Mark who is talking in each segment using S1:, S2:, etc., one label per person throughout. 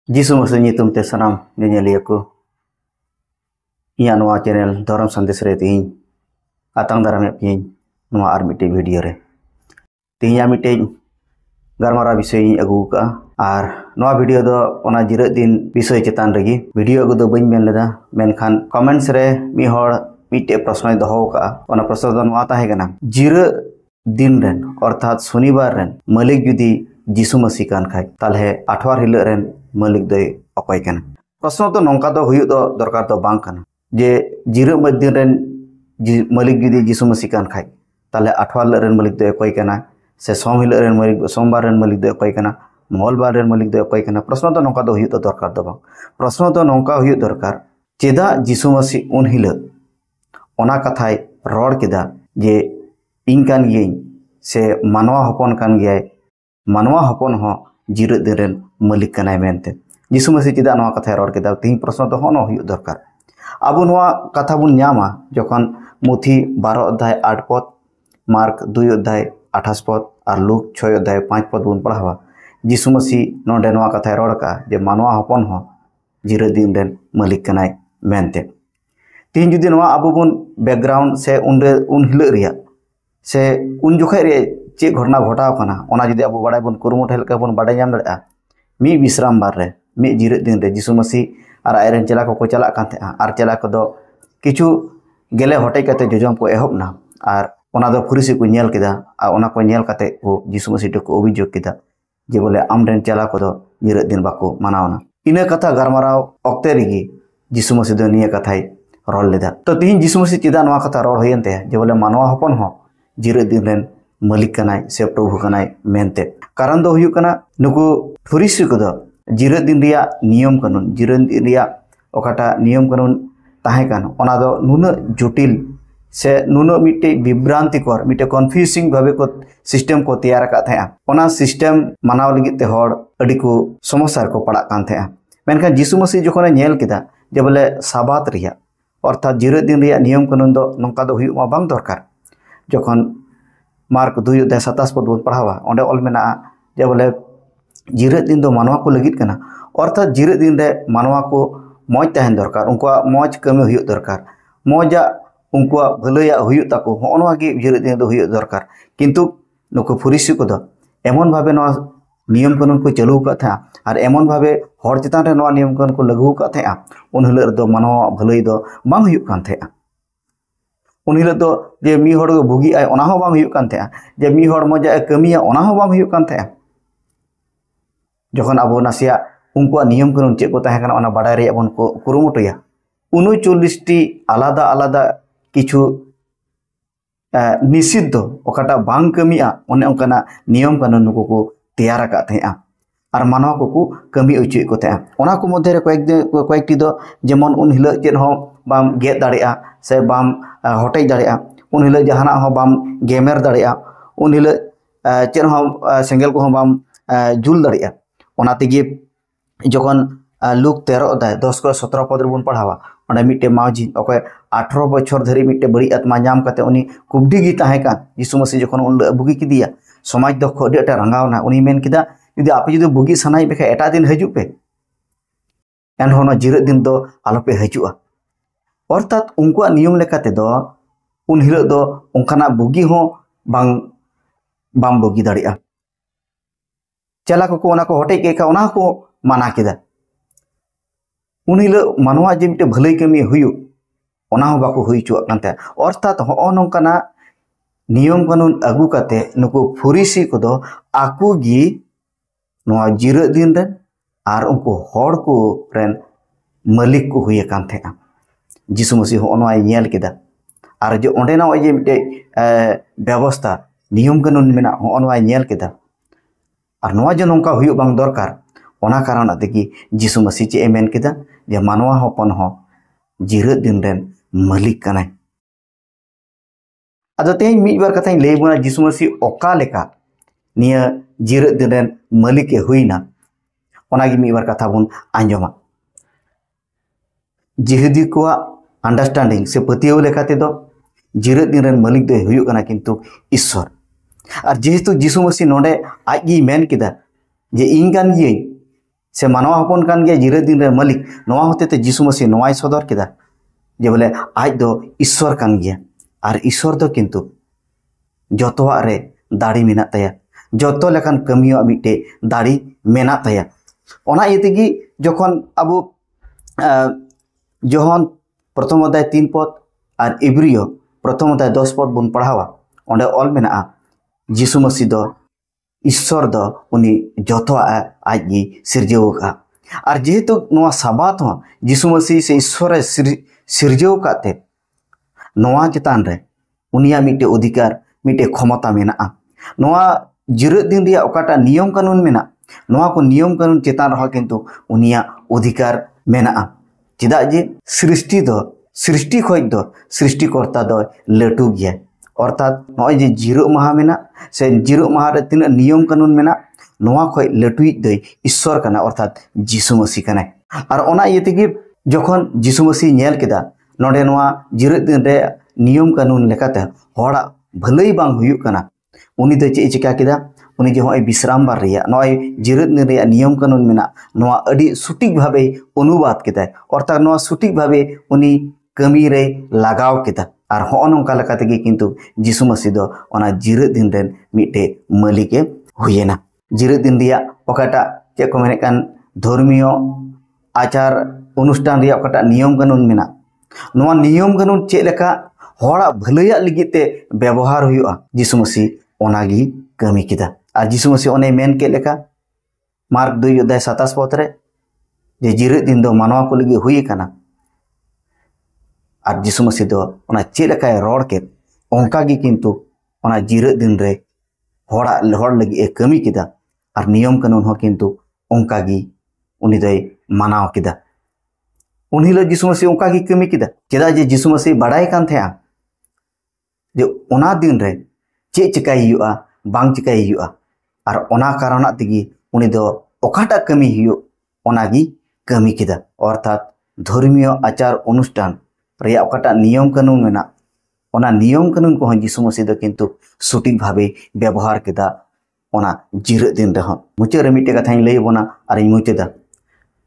S1: Jisu Masi nyutum te sanam nyanyali aku iya noa channel Doram Sandesh re tihin atang daram piin noa ar mite video re tihin ya mite garmara bisoi agu ka ar noa video do ona jirat din bisoi chetan regi video agu do bain men leda menkhan comments re mi hor mite prashno doho ka ona prashno do noa tahe kana jira दिन rain अर्थात शनिवार rain मालिक जुदी जिसु मसीह कान खाय ताले आठवार हिल rain मालिक दय अकय कान प्रश्न तो नौका तो हुयु दो दरकार तो बांग कान जे जिरो मध्य रेन मालिक जुदी जिसु मसीह कान खाय ताले आठवार रेन मालिक दय अकय काना से सोम हिल रेन मालिक सोमवार रेन मालिक दय अकय काना मंगलवार रेन मालिक दय अकय काना प्रश्न तो नौका तो हुयु दो दरकार तो बांग प्रश्न तो नौका हुयु दरकार चेदा जिसु मसीह उन हिल ओना कथाय रोड केदा जे इंकान गिये से मानवा हपन कान गिये मानवा हपन हो जिरत दिन रेन मालिक कानाय मेनते जिसु मसीह चेदा नवा कथा रोड केदा तिहिं प्रश्न तो होनो हुयु दरकार आबो नवा कथा बुन न्यामा जखन मुथी 12 अध्याय 8 पद मार्क 2 अध्याय 28 पद और लूक 6 अध्याय 5 पद बुन पढ़ावा जिसु मसीह नोडे नवा कथा रोड का जे मानवा हपन हो जिरत दिन रेन मालिक कानाय मेनते तिहिं जुदी नवा आबो बुन बैकग्राउंड से उन हिल रिया से उन जोखे रे चे घटना घटाव कना ओना जुदी अब बाडाय बन कुरुमुठ हेलका बन बाडाय नाम दड़ा मी विश्राम बार रे मी जिरत दिन रे जिसु मसीह आर आयरन चला को चला कान थे आर चला को दो किछु गेले हटे कते जोजम को एहबना आर ओना दो फुरिसी को नेल केदा आ ओना को नेल कते को जिसु मसीह को अभियोग केदा जे बोले आमरेन चला को दो जिरत दिन बाको मानावना इने कथा गरमाराव अक्ते रिगी जिसु मसीह दो निया कथाय रोल लेदा तो तिहिं जिसु मसीह चेदा नवा कथा रोड होयनते जे बोले मानवा हपन हो जिरत दिन रेन मालिक कनाय से प्रभु कनाय मेनते कारण दो हुयु कना नुकु फुरिसी को दो जिरत दिन रिया नियम कानून जिरत दिन रिया ओकाटा नियम कानून ताहे कान ओना दो नुना जटिल से नुना मिटे विभ्रांतिकर मिटे कन्फ्यूजिंग भावे को सिस्टम को तैयार का थे ओना सिस्टम मानाव लगी ते हर अडी को समस्या को पड़ा कान थे मेनखान जिसु मसीह जखन नेल केदा जे बोले साबात रिया अर्थात जिरत दिन रिया नियम कानून दो नंका दो हुयु मा बांग दरकार जखन मार्क 2 अध्याय 27 पद बन पढ़ावा ओंडे ऑल मेना जे बोले जिरत दिन दो मानवा को लगित कना अर्थात जिरत दिन रे मानवा को मौज तहन दरकार उनका मौज कमी हुयु दरकार मौजा उनका भलैया हुयु ताको होनवा गे जिरत दिन दो हुयु दरकार किंतु नुको फुरिसी को दो एमन भाबे नो नियम कानून को चालू का था और एमन भाबे हर चितान रे नो नियम कानून को लागू का था उन हिल दो मानवा भलै दो बांग हुयु कान था उन हिल दो जे मी हर भुगी आय ओना हो बांग हुयु कान था जे मी हर मजा कमिया ओना हो बांग हुयु कान था जखन आबो नासिया उनको नियम कानून चेक को ताहे काना ओना बाडाय रे बन को कुरुमुटया 39 टी आलादा आलादा किछु निषिद्ध ओकाटा बांग कमिया ओने ओंकाना नियम कानून नुको को तैयार का था और मानव को कमी उचित को था ओना को मध्य रे कয়েকটি दो जेमन उन हिल चेन हो बाम गेद दाड़िया से बाम हटेज दाड़िया उन हिल जहाना हो बाम गेमेर दाड़िया उन हिल चेन हो सेंगेल को बाम जुल दाड़िया ओना तेगे जखन लूक 13 अध्याय 10 को 17 पद रे बन पढ़ावा ओंडे मिटे मावजी ओके 18 बछर धरी मिटे बड़ी आत्मा नाम काते उनी कुबडी गी ताहे कान यीशु मसीह जखन उन बुगी किदिया समाज दो खोडी एटा रंगावना उनी मेन किदा यदि आप जुदी बुगी सनाई बेखा एटा दिन हजू पे एन होनो जिरत दिन दो आलो पे हजुआ अर्थात उनको नियम लेकाते दो उन हिल दो उनखाना बुगी हो बांग बाम बुगी दाड़िया चला को ओना को हटे के का ओना को माना केदा उन हिल मानवा जे मिटे भलै कमी हुयु ओना हो बाको हुई चुआ कानते अर्थात हो नोंकाना नियम कानून अगु काते नुको फुरिसी को दो आकु गी नोआ जिरत दिन रे आर उनको हर को रेन मालिक को हुए कान थे जिसु मसीह होनवा नेल केदा आर जो ओंडे ना जे मिटे व्यवस्था नियम कानून मेना होनवा नेल केदा आर नोआ जो नोंका हुयु बांग दरकार ओना कारण अतकी जिसु मसीह चे एमेन केदा जे मानवा हपन हो जिरत दिन रेन मालिक कनाय आदो ते मिट बार कथा लई बुना जिसु मसीह ओका लेका निया जिरत दिन रेन मालिक हुईना ओनागी मिट बार कथा बुन आंजोमा जिहुदी को अंडरस्टैंडिंग से पतियो लेकाते दो जिरत दिन रेन मालिक दो हुयु कना किंतु ईश्वर और जेहेतु जिसु मसीह नोडे आजगी मेन किदा जे इन कान गिये से मानवा हपन कान गया जिरत दिन रे मालिक नवा होते ते यीशु मसीह नवाय सदर केदा जे बोले आज दो ईश्वर कान गया और ईश्वर दो किंतु जतोवा रे दाड़ी मेना ताया जतो लेकान कमियो मिटे दाड़ी मेना ताया ओना इतेगी जखन अबु जोहन प्रथम अध्याय 3 पद और इब्रियो प्रथम अध्याय 10 पद बन पढ़ावा ओंडे ऑल मेना यीशु मसीह दो ईश्वर दो उनी जतोवा आज गी सिरजेव का और जेहेतु नवा साबात हो यीशु मसीह से ईश्वर सिरजेव काते नवा चेतान रे उनिया मिटे अधिकार मिटे क्षमता मेना नवा जिरत दिन रिया ओकाटा नियम कानून मेना नवा को नियम कानून चेतान रहा किंतु उनिया अधिकार मेना चेदा जे सृष्टि खोज दो सृष्टिकर्ता दो लटू गया अर्थात नॉय जे जिरो माहा मेना से जिरो माहा रे तीन नियम कानून मेना नवा खोज लटुई दो ईश्वर कना अर्थात यीशु मसीह कना और ओना इतेगी जखन यीशु मसीह नेल केदा नोडे नवा जिरत दिन रे नियम कानून लेकाते होड़ा भलाई बांग हुयु कना उनी दो चे चिका केदा उनी जो होय विश्राम बार रिया नॉय जिरत दिन रे नियम कानून मेना नवा अडी सटीक भावे अनुवाद केदा अर्थात नवा सटीक भावे उनी कमी रे लगाव केदा और होनोंका लेकातेगे किंतु यीशु मसीह दो ओना जिरत दिन रेन मिटे मालिके हुयेना जिरत दिन रिया ओकाटा चे को मेने कान धर्मीय आचार अनुष्ठान रिया ओकाटा नियम कानून मेना नवा नियम कानून चे लेका होड़ा भलैया लिगिते व्यवहार हुआ यीशु मसीह ओनागी कमी किदा और यीशु मसीह ओने मेन के लेका मार्क 2 अध्याय 27 पद रे जे जिरत दिन दो मानवा को लगी हुई कना और यीशु मसीह दो ओना चे लेका रोड के ओंका गी किंतु ओना जिरत दिन रे होड़ लगी कमी किदा और नियम कानून हो किंतु ओंका गी उनी दो मानाव किदा उन हिलो यीशु मसीह ओंका गी कमी किदा चेदा जे यीशु मसीह बड़ाई कान थे जे ओना दिन रे चे चिकाई हुआ बांग चिकाई हुआ और ओना कारणा तेगी उनी दो ओकाटा कमी हुयो ओनागी कमी किदा अर्थात धर्मीय आचार अनुष्ठान रिया ओकाटा नियम कानून मेना ओना नियम कानून को यीशु मसीह दो किंतु सटीक भावे व्यवहार केदा ओना जिरत दिन रे मुचाद रे मिटे कथा लई बोना और मुचादा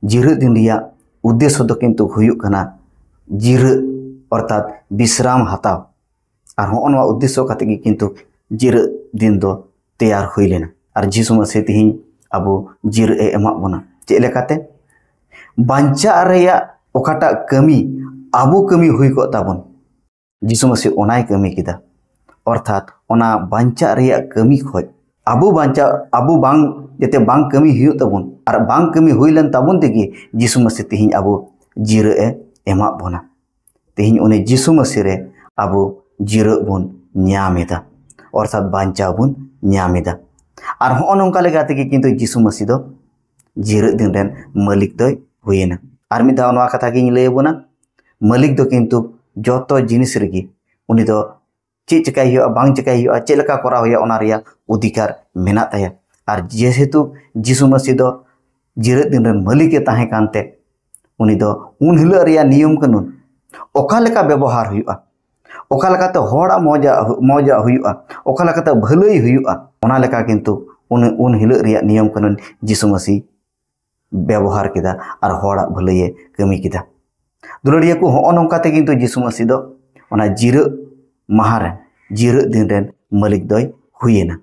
S1: जिरत दिन रिया उद्देश्य दो किंतु हुयुक कना जिरत अर्थात विश्राम हताव और होनवा उद्देश्य कातेगी किंतु जिरत दिन दो तैयार हुई लेना और यीशु मसीह तिहिं अबो जिर ए एमा बोना चे लेकाते बांचा रेया ओकाटा कमी आबो कमी हुई को ताबन यीशु मसीह ओनाय कमी किदा अर्थात ओना बांचा रेया कमी खोज आबो बांचा आबो बांग जते बांग कमी हुई ताबन और बांग कमी हुई लन ताबन तेगी यीशु मसीह तिहिं अबो जिर ए एमा बोना तिहिं ओने यीशु मसीह रे अबो जिर बन न्यामेदा अर्थात बांचा बन न्यामेदा और होनोंका लेकातेगे किंतु यीशु मसीह दो जिरत दिन रेन मालिक दो हुयेना और मिद धाव नवा कथा गिन लय बोना मालिक दो किंतु जतो जिनिस रेगी उनी दो चे चिकाई हुआ बांग चिकाई हुआ चे लेका करा हुआ ओना रिया अधिकार मेना ताया और जेहेतु यीशु मसीह दो जिरत दिन रेन मालिके ताहे कानते उनी दो उन हिलो रिया नियम कानून ओका लेका व्यवहार हुआ ओका लेकाते होड़ा मौजा हुआ ओका लेकाते भलाई हुआ ओना लेका किंतु उन हिलो रिया नियम कानून यीशु मसीह व्यवहार केदा और होड़ा भलाई कमी केदा दुलड़िया को होनोंकाते किंतु यीशु मसीह दो ओना जिरत माहारे जिरत दिन रेन मालिक दो हुयेना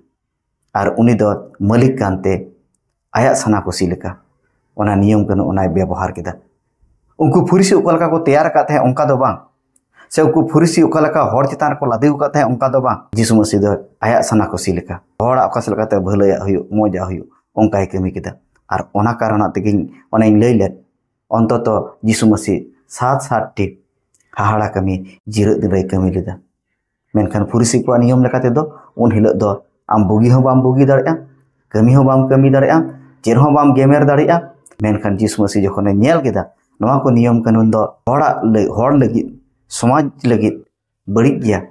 S1: और उनी दो मालिक कानते आया सना कुसी लेका ओना नियम कानून ओना व्यवहार केदा उनको फुरिसी ओका लेका को तैयार काते हैं ओंका दो बांग से उनको फुरिसी ओका लेका होड़ चितान को लादे काते हैं ओंका दो बांग यीशु मसीह दो आया सना कुसी लेका होड़ा ओका से लेकाते भलैया हुयो मौजा हुयो ओंकाय कमी केदा और ओना कारण तेगी ओनाई लई ले अंतत यीशु मसीह 7 टी हाहाड़ा कमी जिरत दिन रे कमी लेदा मेनखान फुरिसी को नियम लेकाते दो उन हिलो दो आम बुगी हो बाम बुगी दाड़िया कमी हो बाम कमी दाड़िया चेर हो बाम गेमेर दाड़िया मेनखान यीशु मसीह जखने नेल केदा नवा को नियम कानून दो होड़ लगी समाज लगी बड़ी गया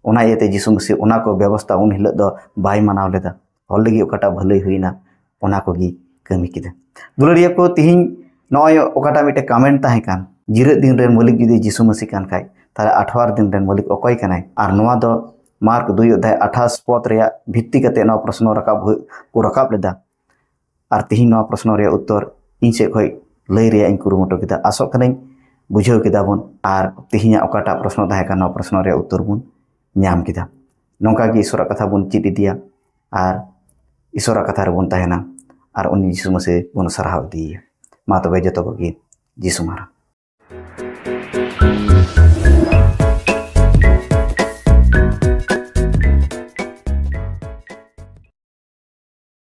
S1: ओना इते यीशु मसीह ओना को व्यवस्था उन हिलो दो बाय मानाव लेदा होड़ लगी ओकाटा भलाई हुईना ओना को गी कमी केदा दुलड़िया को तिहिं नय ओकाटा मिटे कमेंट ताहे कान जिरत दिन रेन मालिक जुदी यीशु मसीह कान खाय ताले 18 दिन रेन मालिक अकय कनाय और नवा दो मार्क 2 अध्याय 28 पद रे भित्ति कते नवा प्रश्न रकाब को रकाब लेदा और तिहिं नवा प्रश्न रे उत्तर इन से खय लय रे इन कुरुमुटो किदा आसो कनाई बुझाव किदा बन आर तिहिना ओकाटा प्रश्न ताहे काना प्रश्न रे उत्तर बन ᱧᱟᱢ किदा नोंका गी ईश्वर कथा बन चिद इदिया आर ईश्वर कथा रे बन ताहेना आर उनी जिसु मसीह बन सारहाव इदिया मा तबे जतो को गी जिसु मारा।